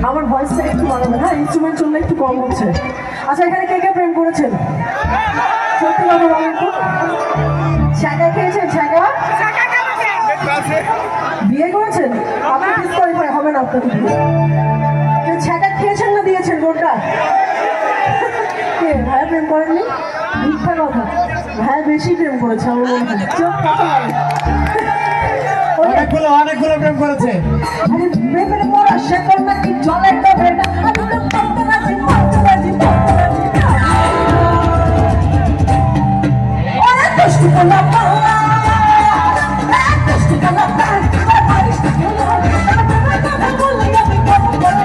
আমার ভয়েসটা একটু বাড়াবে, হ্যাঁ ইনস্ট্রুমেন্ট চললে একটু কম হচ্ছে। আচ্ছা এখানে কে কে প্রেম করেছেন? সত্যি কথা বলেন তো, ছ্যাঁকা খেয়েছেন? ছ্যাঁকা বিয়ে করেছেন? আপনি ডিসকোয়ালিফাই হবে না আপনাকে দিয়ে। কেউ ছ্যাঁকা খেয়েছেন না দিয়েছেন কোনটা? কে ভাইয়া প্রেম করেননি? মিথ্যা কথা, ভাইয়া বেশি প্রেম করেছে আমার মনে হয়। চোখ কথা অনেকগুলো প্রেম করেছে। প্রেমের মরা সে কন্যা কি জলে ডবে না, আমি তো করতে রাজি, করতে রাজি, করতে রাজি। অনেক কষ্ট করলাম বাংলা, অনেক কষ্ট করলাম বাংলা, বাড়ির থেকে বলে আমি কত করে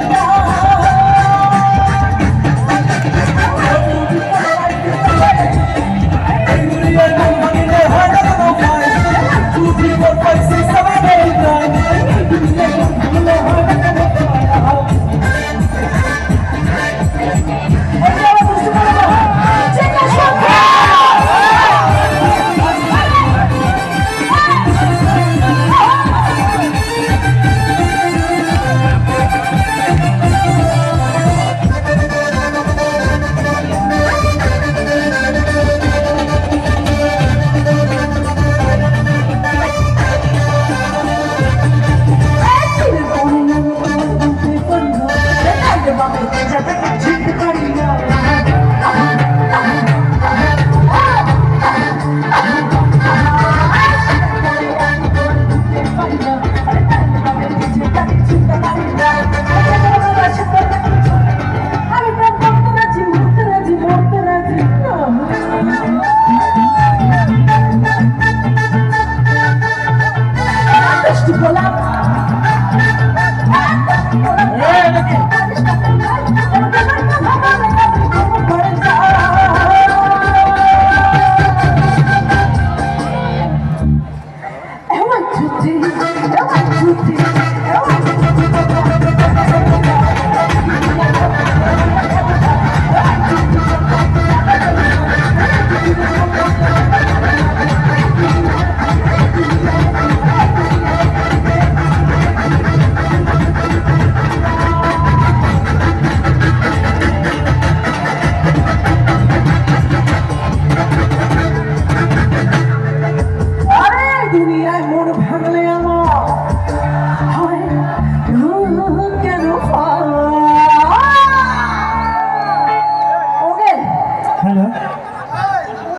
Hola.